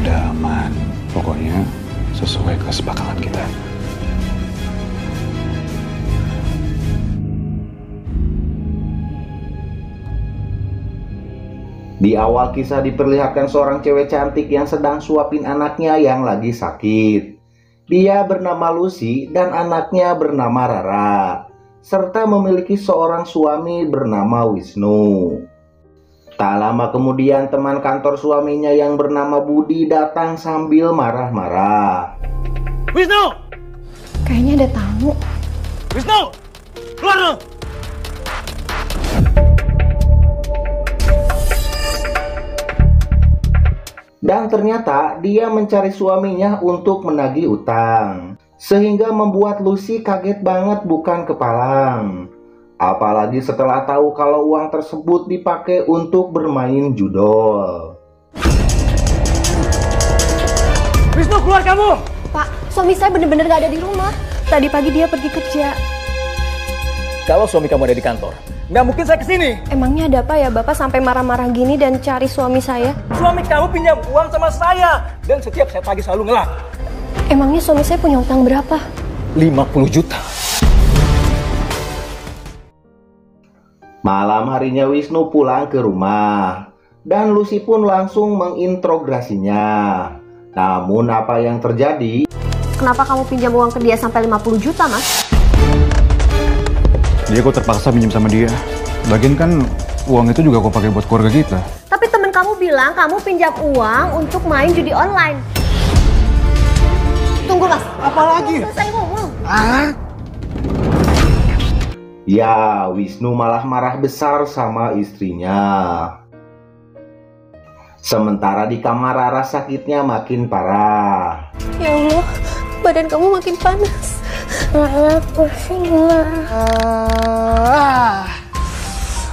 Udah aman, pokoknya sesuai kesepakatan kita. Di awal kisah diperlihatkan seorang cewek cantik yang sedang suapin anaknya yang lagi sakit. Dia bernama Lucy dan anaknya bernama Rara, serta memiliki seorang suami bernama Wisnu. Tak lama kemudian teman kantor suaminya yang bernama Budi datang sambil marah-marah. Wisnu! Kayaknya ada tamu. Wisnu! Keluar dong! Dan ternyata dia mencari suaminya untuk menagih utang, sehingga membuat Lucy kaget banget bukan kepalang. Apalagi setelah tahu kalau uang tersebut dipakai untuk bermain judol. Wisnu, keluar kamu! Pak, suami saya bener-bener gak ada di rumah. Tadi pagi dia pergi kerja. Kalau suami kamu ada di kantor, nggak mungkin saya kesini. Emangnya ada apa ya Bapak sampai marah-marah gini dan cari suami saya? Suami kamu pinjam uang sama saya, dan setiap saya tagih selalu ngelak. Emangnya suami saya punya utang berapa? 50 juta. Malam harinya Wisnu pulang ke rumah, dan Lucy pun langsung menginterogasinya. Namun apa yang terjadi? Kenapa kamu pinjam uang ke dia sampai 50 juta, Mas? Jadi aku terpaksa pinjam sama dia. Lagian kan uang itu juga aku pakai buat keluarga kita. Tapi temen kamu bilang kamu pinjam uang untuk main judi online. Tunggu, Mas. Apa lagi? Saya ngomong. Ya, Wisnu malah marah besar sama istrinya. Sementara di kamar Rara sakitnya makin parah. Ya Allah, badan kamu makin panas. Pusing lah.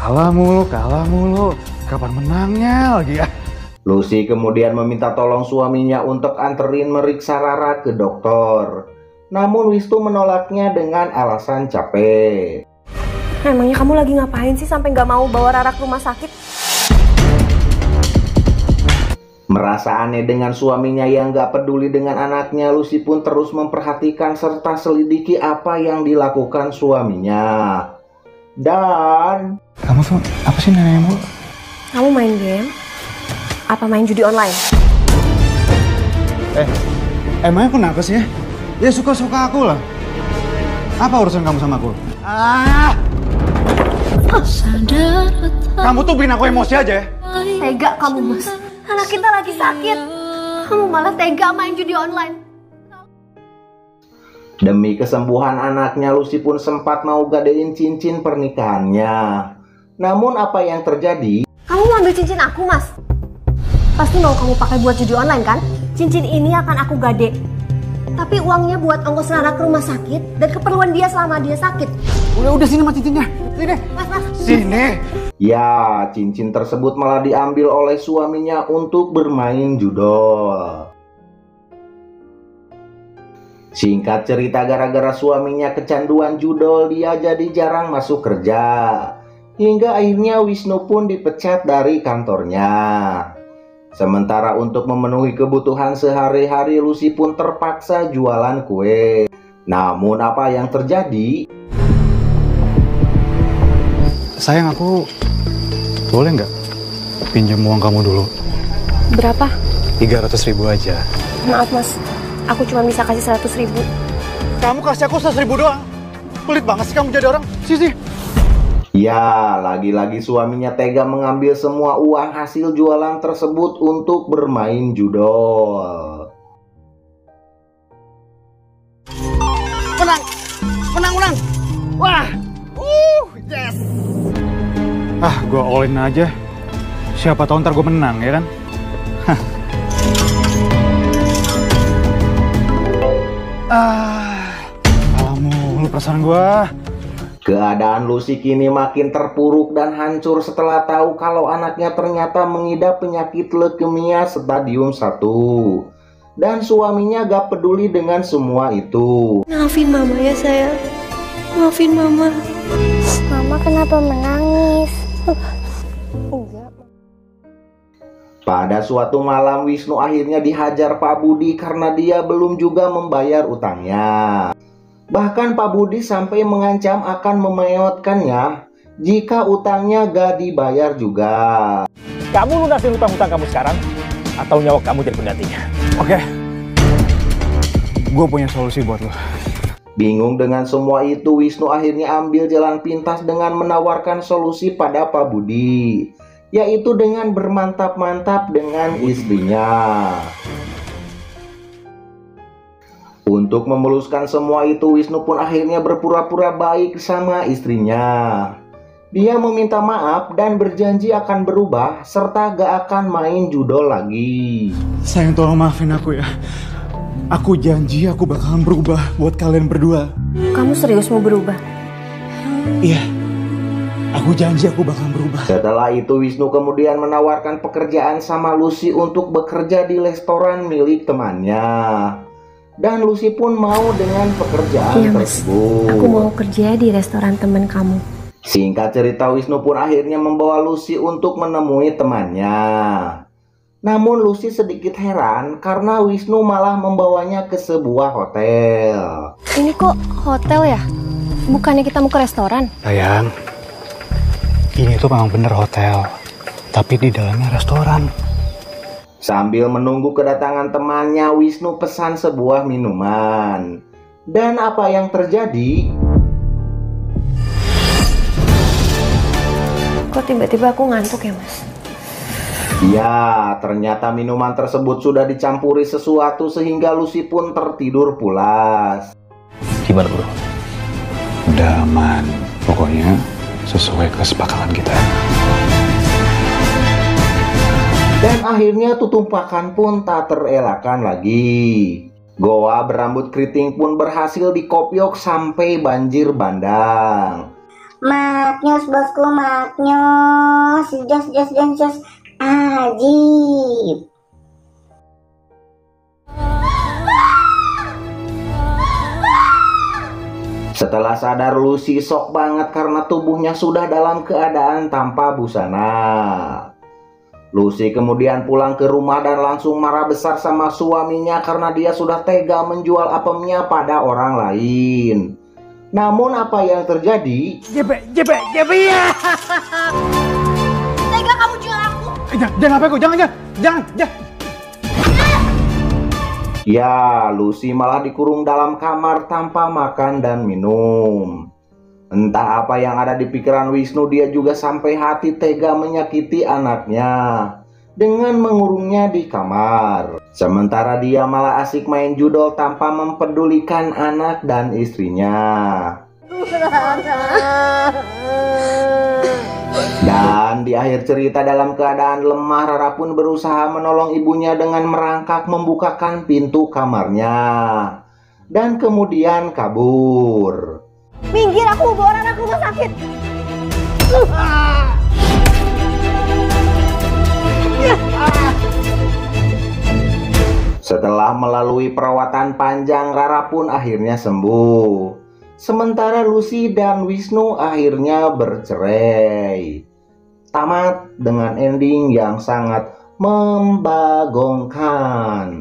Kalah mulu. Kapan menangnya lagi ya? Lucy kemudian meminta tolong suaminya untuk anterin meriksa Rara ke dokter. Namun Wisnu menolaknya dengan alasan capek. Emangnya kamu lagi ngapain sih sampai nggak mau bawa Rara ke rumah sakit? Merasa aneh dengan suaminya yang gak peduli dengan anaknya, Lucy pun terus memperhatikan serta selidiki apa yang dilakukan suaminya. Dan... Kamu tuh apa sih nenekmu? Kamu main game? Apa main judi online? Emangnya kenapa sih ya? Ya suka-suka aku lah. Apa urusan kamu sama aku? Kamu tuh bikin aku emosi aja ya? Tega kamu, Mas. Anak kita lagi sakit. Kamu malah tega main judi online. demi kesembuhan anaknya, Lucy pun sempat mau gadein cincin pernikahannya. Namun apa yang terjadi? Kamu mau ambil cincin aku, Mas? Pasti mau kamu pakai buat judi online kan? Cincin ini akan aku gade. Tapi uangnya buat ongkos Rara ke rumah sakit dan keperluan dia selama dia sakit. Udah sini sama cincinnya. Sini. Mas. Sini. Ya, cincin tersebut malah diambil oleh suaminya untuk bermain judol. Singkat cerita, gara-gara suaminya kecanduan judol, dia jadi jarang masuk kerja. Hingga akhirnya Wisnu pun dipecat dari kantornya. Sementara untuk memenuhi kebutuhan sehari-hari, Lucy pun terpaksa jualan kue. Namun apa yang terjadi? Sayang, aku boleh nggak pinjam uang kamu dulu? Berapa? 300.000 aja. Maaf, Mas. Aku cuma bisa kasih 100.000. Kamu kasih aku 100.000 doang? Pelit banget sih kamu jadi orang. Sisi. Ya, lagi-lagi suaminya tega mengambil semua uang hasil jualan tersebut untuk bermain judol. Menang. Wah, yes. Gue all in aja. Siapa tahu ntar gue menang, ya kan? Kalah mulu perasaan gue. Keadaan Lucy kini makin terpuruk dan hancur setelah tahu kalau anaknya ternyata mengidap penyakit leukemia stadium 1. Dan suaminya gak peduli dengan semua itu. Maafin Mama ya, sayang. Maafin Mama. Mama kenapa menangis? Pada suatu malam Wisnu akhirnya dihajar Pak Budi karena dia belum juga membayar utangnya. Bahkan Pak Budi sampai mengancam akan memeotkannya jika utangnya gak dibayar juga. Kamu lunasin utang-utang kamu sekarang, atau nyawa kamu jadi penggantinya. Oke. Gue punya solusi buat lo. Bingung dengan semua itu, Wisnu akhirnya ambil jalan pintas dengan menawarkan solusi pada Pak Budi, yaitu dengan bermantap-mantap dengan istrinya. Untuk memuluskan semua itu, Wisnu pun akhirnya berpura-pura baik sama istrinya. Dia meminta maaf dan berjanji akan berubah serta gak akan main judol lagi. Sayang, tolong maafin aku ya. Aku janji aku bakalan berubah buat kalian berdua. Kamu serius mau berubah? Iya. Aku janji aku bakalan berubah. Setelah itu Wisnu kemudian menawarkan pekerjaan sama Lucy untuk bekerja di restoran milik temannya. Dan Lucy pun mau dengan pekerjaan Iya, Mas. tersebut. Aku mau kerja di restoran teman kamu. Singkat cerita, Wisnu pun akhirnya membawa Lucy untuk menemui temannya. Namun Lucy sedikit heran karena Wisnu malah membawanya ke sebuah hotel. Ini kok hotel ya? Bukannya kita mau ke restoran? Sayang, ini tuh memang bener hotel, tapi di dalamnya restoran. Sambil menunggu kedatangan temannya, Wisnu pesan sebuah minuman. Dan apa yang terjadi? Kok tiba-tiba aku ngantuk ya, Mas? Ya, ternyata minuman tersebut sudah dicampuri sesuatu sehingga Lucy pun tertidur pulas. Gimana bro? Udah aman, pokoknya sesuai kesepakatan kita. Dan akhirnya tutumpakan pun tak terelakkan lagi. Goa berambut keriting pun berhasil dikopiok sampai banjir bandang. Maknyos bosku, maknyos, jos, ajib. Setelah sadar, Lucy shock banget karena tubuhnya sudah dalam keadaan tanpa busana. Lucy kemudian pulang ke rumah dan langsung marah besar sama suaminya karena dia sudah tega menjual apemnya pada orang lain. Namun apa yang terjadi? Jebe ya. Tega kamu jual aku? Jangan apa aku, jangan. Ya, Lucy malah dikurung dalam kamar tanpa makan dan minum. Entah apa yang ada di pikiran Wisnu, dia juga sampai hati tega menyakiti anaknya dengan mengurungnya di kamar. Sementara dia malah asik main judol tanpa mempedulikan anak dan istrinya. Dan di akhir cerita, dalam keadaan lemah, Rara pun berusaha menolong ibunya dengan merangkak membukakan pintu kamarnya dan kemudian kabur. Minggir, aku bawa anak rumah sakit. Setelah melalui perawatan panjang, Rara pun akhirnya sembuh. Sementara Lucy dan Wisnu akhirnya bercerai. Tamat dengan ending yang sangat membagongkan.